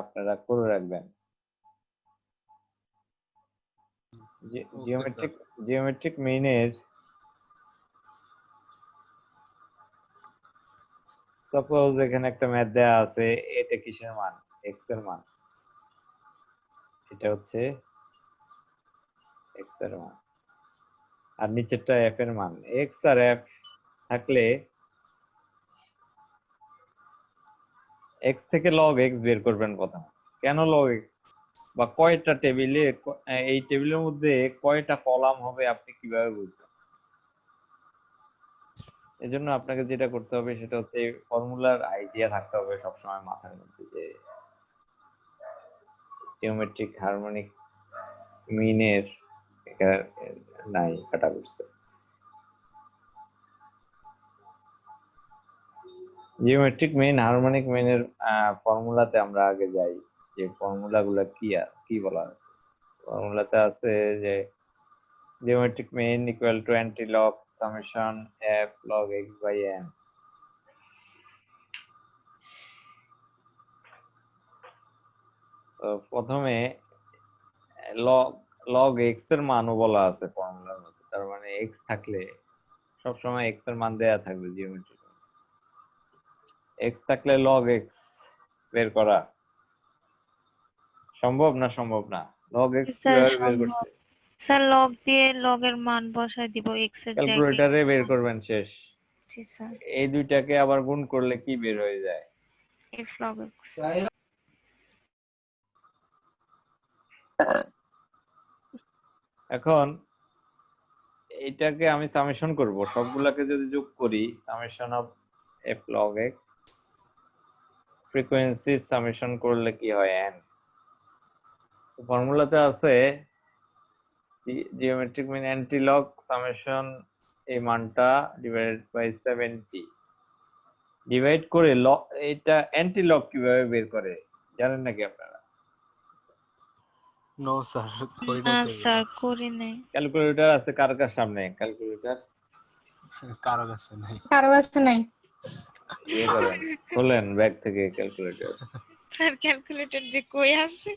S1: আপনারা করে রাখবেন। জিওমেট্রিক মিনের সাপোজ এখানে একটা ম্যাথ দেয়া আছে, এটা কিসের মান, এক্স এর মান, এটা হচ্ছে এক্স এর মান, আর নিচেরটা এফ এর মান। এক্স আর এফ থাকলে এক্স থেকে লগ এক্স বের করবেন প্রথমে। কেন লগ এক্স, বা কয়টা টেবিলে, এই টেবিলের মধ্যে কয়টা কলাম হবে আপনি কিভাবে বুঝবেন? এজন্য আপনাকে যেটা করতে হবে সেটা হচ্ছে ফর্মুলার আইডিয়া থাকতে হবে সবসময় মাথার মধ্যে, যে জিওমেট্রিক হারমোনিক মিনের নাই কাটা করছে। জিওমেট্রিক মিন, হারমোনিক মিনের ফর্মুলাতে আমরা আগে যাই, যে ফর্মুলাগুলো কি বলা আছে। ফর্মুলাতে আছে যে geometric mean equal to antilog summation f log x by n। তো প্রথমে log x এর মানও বলা আছে ফর্মুলার মধ্যে, তার মানে x থাকলে সবসময় x এর মান দেয়া থাকবে। জিওমেট্রিক x থাকলে log x বের করা সম্ভব না? log x কিভাবে বের করছে?
S11: স্যার লগ দিয়ে লগের মান বসাই দিব এক্স এর জায়গায়।
S1: ক্যালকুলেটরে বের করবেন, শেষ।
S11: জি স্যার।
S1: এই দুইটাকে আবার গুণ করলে কি বের হয়ে যায়?
S11: f log x।
S1: এখন এটাকে আমি সামেশন করব, সবগুলাকে যদি যোগ করি summation of f log x frequency summation করলে কি হয় n, ফর্মুলাতে আছে geometric mean anti log summation এই মানটা ডিভাইডেড বাই 70 ডিভাইড করে এটা অ্যান্টি লগ কিভাবে বের করে জানেন নাকি আপনারা?
S7: নো স্যার করি
S11: না
S7: নাই তো
S11: স্যার করি নাই।
S1: ক্যালকুলেটর আছে কার কার সামনে? ক্যালকুলেটর
S7: কারো কাছে নাই।
S3: কারো কাছে নাই।
S1: ইয়ে করেন, খোলেন ব্যাগ থেকে ক্যালকুলেটর।
S11: স্যার ক্যালকুলেটর যে কই আছে?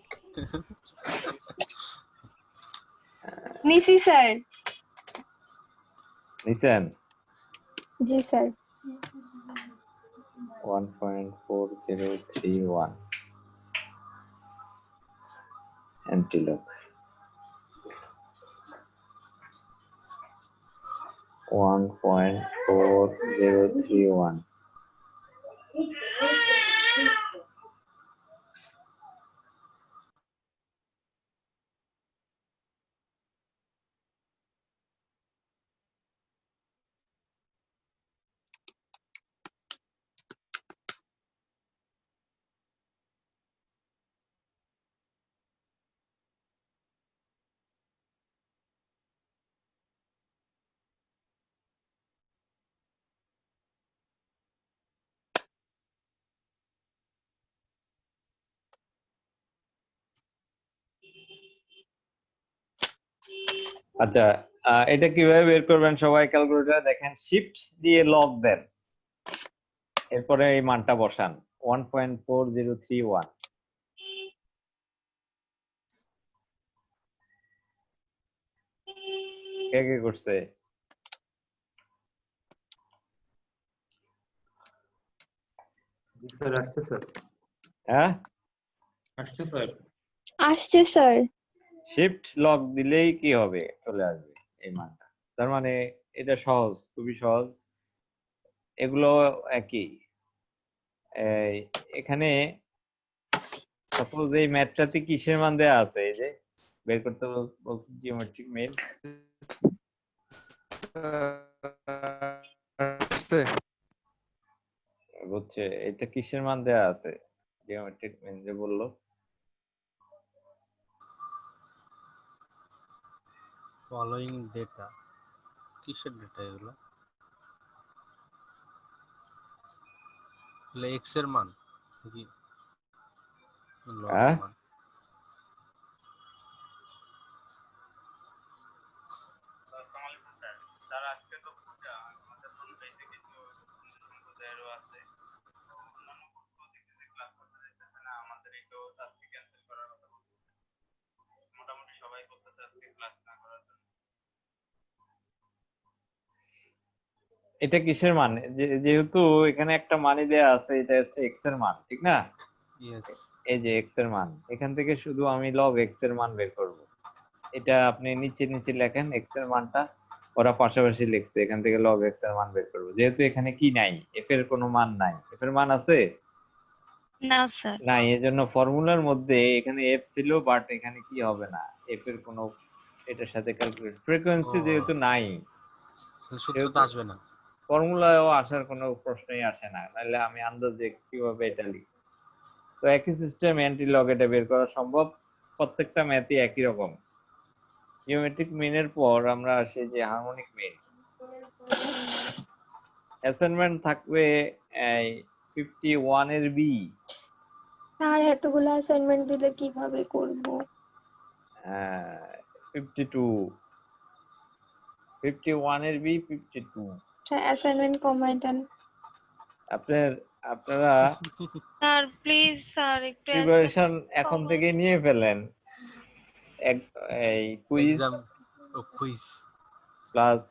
S3: নিছি স্যার।
S1: নিছেন?
S3: জি স্যার।
S1: 1.4031 অ্যান্টিলগ 1.4031 আচ্ছা, এটা কিভাবে বের করবেন সবাই ক্যালকুলেটরে দেখেন, শিফট দিয়ে লগ দেন, এরপরে এই মানটা বসান 1.4031। কে কে করছে?
S2: স্যার আসছে স্যার।
S1: হ্যাঁ
S2: আসছে স্যার।
S3: আসছে স্যার।
S1: শিফট লগ দিলেই কি হবে, চলে আসবে এই মানটা। তার মানে এটা সহজ, খুবই সহজ, এগুলো একই। এখানে সাপোজ এই ম্যাথটাতে কিসের মান দেয়া আছে, এই যে বের করতে বলছি জিওমেট্রিক মিন, বুঝছে এটা কিসের মান দেয়া আছে? জিওমেট্রিক মিন যে বললো
S7: ফলোইং ডেটা, কিসের ডেটা এগুলো? এক্স এর মান কি লগ এর মান?
S1: এটা কিসের মান? যেহেতু এখানে একটা মানই দেয়া আছে, এটা হচ্ছে এক্স এর মান, ঠিক না? এই যে এক্স এর মান, এখান থেকে শুধু আমি লগ এক্স এর মান বের করব। এটা আপনি নিচে নিচে লেখেন এক্স এর মানটা, ওরা পাশাপাশি লিখছে, এখান থেকে লগ এক্স এর মান বের করব। যেহেতু এখানে কি নাই, এফ এর কোনো মান নাই, এফ এর মান আছে
S11: না স্যার।
S1: নাই, এজন্য ফর্মুলার মধ্যে এখানে এফ ছিল, বাট এখানে কি হবে না, এফ এর কোনো এটার সাথে ক্যালকুলেট ফ্রিকোয়েন্সি যেহেতু নাই,
S7: সূত্রটা আসবে না,
S1: ফর্মুলায়ও আসার কোনো প্রশ্নই আসে না, নাহলে আমি আন্দাজে কিভাবে এটা লিখব। তো একই সিস্টেম অ্যান্টি লগ এটা বের করা সম্ভব, প্রত্যেকটা ম্যাথই একই রকম। জিওমেট্রিক মিনের পর আমরা আসি যে হারমোনিক মিন। অ্যাসাইনমেন্ট থাকবে এই 51 এর বি।
S3: স্যার এতগুলো অ্যাসাইনমেন্ট দিলে কিভাবে করব?
S1: 52 51 এর বি 52।
S3: স্যার অ্যাসাইনমেন্ট কমাই দেন।
S1: আপনারা
S11: স্যার প্লিজ স্যার একটু
S1: প্রিপারেশন এখন থেকে নিয়ে ফেলেন, এই কুইজ প্লাস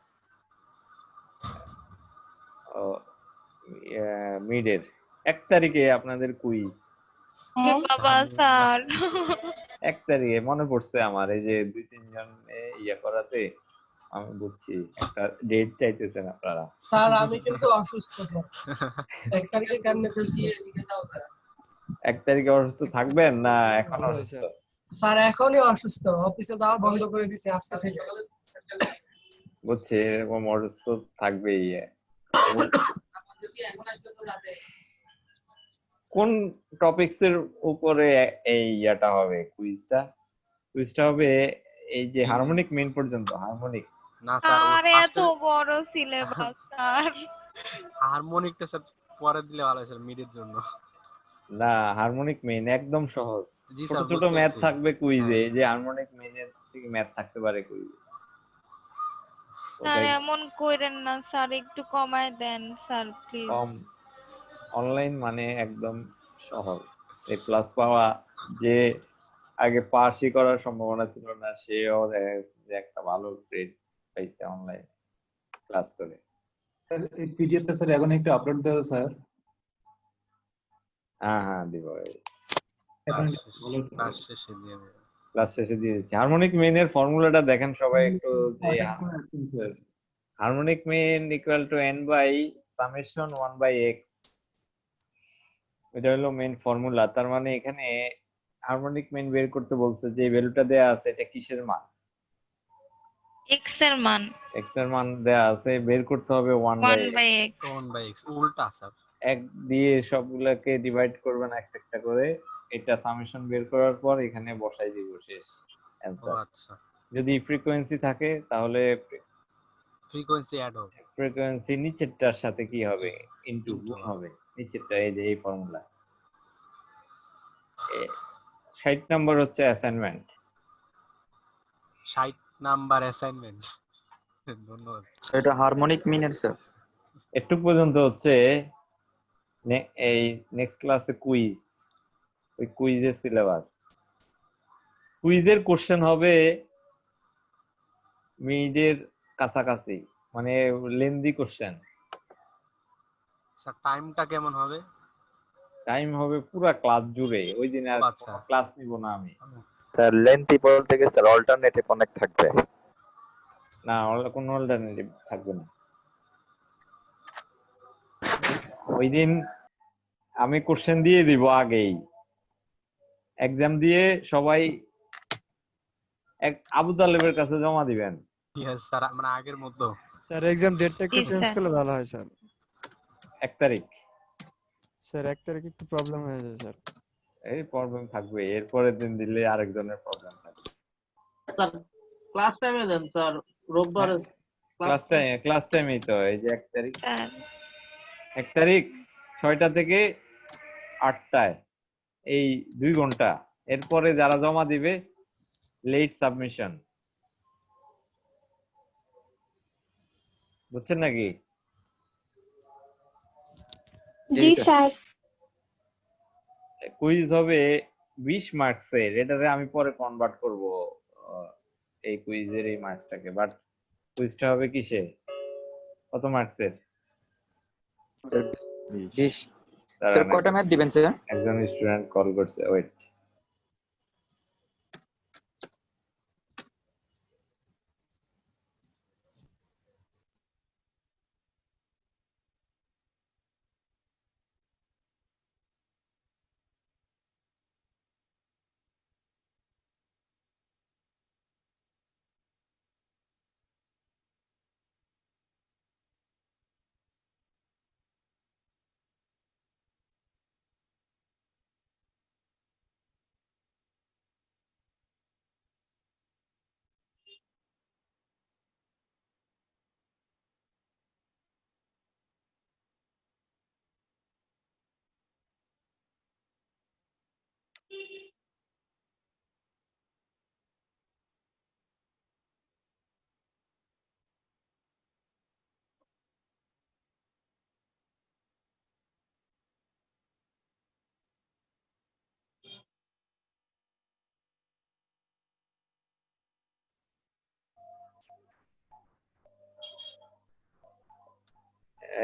S1: মিডের 1 তারিখে আপনাদের কুইজ।
S11: বাবা স্যার
S1: 1 তারিখে মনে পড়ছে আমার, এই যে 2-3 জন ইয়া করাতে আমি বুঝছি একটা ডেট চাইতেছেন আপনারা।
S4: স্যার আমি কিন্তু অসুস্থ স্যার। 1 তারিখে কেমনে খুশি?
S1: 1 তারিখে অসুস্থ থাকবেন না এখন
S6: জি
S1: অসুস্থ?
S6: স্যার।
S4: স্যার এখনই অসুস্থ, অফিসে যাওয়া বন্ধ করে দিয়েছে আজকে থেকে।
S1: বুঝছি, এরকম অসুস্থ থাকবেই। কোন টপিকস এর উপরে এই ইয়াটা হবে কুইজটা? কুইজটা হবে এই যে হারমোনিক মেইন পর্যন্ত, হারমোনিক।
S7: না স্যার, ও
S11: আর এত
S7: ফার্স্টে
S11: বড় সিলেবাস স্যার।
S7: হারমোনিকটা স্যার পরে দিলে ভালো হয় স্যার মিডের জন্য।
S1: না, হারমোনিক মেইন একদম সহজ।
S7: জি
S1: ছোট
S7: স্যার,
S1: ছোট
S7: বুঝতে
S1: ম্যাথ
S7: পারছি।
S1: থাকবে কুইজে,
S7: হ্যাঁ।
S1: এই যে হারমোনিক মেইনের থেকে ম্যাথ থাকতে পারে কুইজে।
S11: স্যার এমন কইরেন না স্যার, একটু কমায় দেন স্যার প্লিজ।
S1: কম, অনলাইন মানে একদম সহজ। এই প্লাস পাওয়া, যে আগে পাসই করার সম্ভাবনা ছিল না, সেও দেখা গেছে যে একটা ভালো গ্রেড পাইছে অনলাইন ক্লাস করে।
S2: স্যার এই পিডিএফটা স্যার এখন একটু আপলোড দাও স্যার।
S1: হ্যাঁ হ্যাঁ দিব,
S2: এখন
S7: ক্লাস শেষে দিয়ে দেব।
S1: ক্লাস শেষে দিয়ে দিচ্ছি। হারমোনিক মেইনের ফর্মুলাটা দেখেন সবাই একটু, যে
S2: sir
S1: harmonic mean equal to n by summation 1 by x, এটা হলো মেইন ফর্মুলা। তার মানে এখানে হারমোনিক মেইন বের করতে বলছে, যে ভ্যালুটা দেয়া আছে এটা কিসের মান?
S11: x এর মান।
S1: x এর মান দেয়া আছে, বের করতে হবে 1 by
S11: 1 by x।
S7: 1 by x উল্টা স্যার।
S1: এক দিয়ে সবগুলোকে ডিভাইড করবেন একটা একটা করে, এটা সামেশন বের করার পর এখানে বসাই দিব, শেষ
S7: ও
S1: অ্যানসার।
S7: আচ্ছা,
S1: যদি ফ্রিকোয়েন্সি থাকে তাহলে
S7: ফ্রিকোয়েন্সি অ্যাড হবে।
S1: ফ্রিকোয়েন্সি নিচেরটার সাথে কি হবে? ইনটু, গুণ হবে নিচেরটা। এই যে এই ফর্মুলা। 60 নাম্বার হচ্ছে অ্যাসাইনমেন্ট।
S7: 60 number assignment. ধন্যবাদ।
S12: এটা হারমোনিক মিনের স্যার।
S1: একটু পর্যন্ত হচ্ছে এই নেক্সট ক্লাসে কুইজ, ওই কুইজের সিলেবাস। কুইজের কোশ্চেন হবে মিডের কাছাকাছি, মানে লেন্দি কোশ্চেন।
S7: স্যার টাইমটা কেমন হবে?
S1: টাইম হবে পুরো ক্লাস জুড়ে, ওই দিন আর
S7: আচ্ছা।
S1: ক্লাস নিব না আমি।
S13: স্যার লেন্থি বলতে গেলে স্যার অল্টারনেটিভ অনেক থাকবে।
S1: না, কোনো অল্টারনেটিভ থাকবে না। ওই দিন আমি কোশ্চেন দিয়ে দিব আগেই, এক্সাম দিয়ে সবাই আবু তালেবের কাছে জমা দিবেন।
S7: ইয়েস স্যার, মানে আগের মতো।
S6: স্যার এক্সাম ডেটটা একটু
S11: জি,
S6: চেঞ্জ
S11: স্যার।
S6: করলে ভালো হয় স্যার।
S1: 1 তারিখ।
S6: স্যার 1 তারিখ একটু প্রবলেম হয়ে যায় স্যার।
S1: এই প্রবলেম থাকবে, এরপরের দিন দিলে আরেকজনের প্রবলেম থাকবে।
S5: স্যার ক্লাস টাইমে দেন স্যার, রোববার
S1: ক্লাস টাইমেই তো, এই যে 1 তারিখ।
S11: স্যার
S1: 1 তারিখ 6টা থেকে 8টায়, এই 2 ঘন্টা। এরপরে যারা জমা দিবে লেট সাবমিশন, বুঝছেন নাকি?
S3: জি স্যার।
S1: কুইজ হবে 20 মার্কসের, এটারে আমি পরে কনভার্ট করব এই কুইজের এই মার্কসটাকে। বাট কুইজটা হবে কিসে, কত মার্কসের?
S12: 20 স্যার কয়টা ম্যাথ দিবেন স্যার?
S1: একজন স্টুডেন্ট কল করছে, ওয়েট।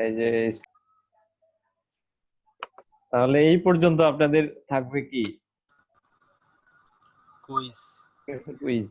S1: এই যে তাহলে এই পর্যন্ত আপনাদের থাকবে কি
S7: কুইজ।
S1: কুইজ।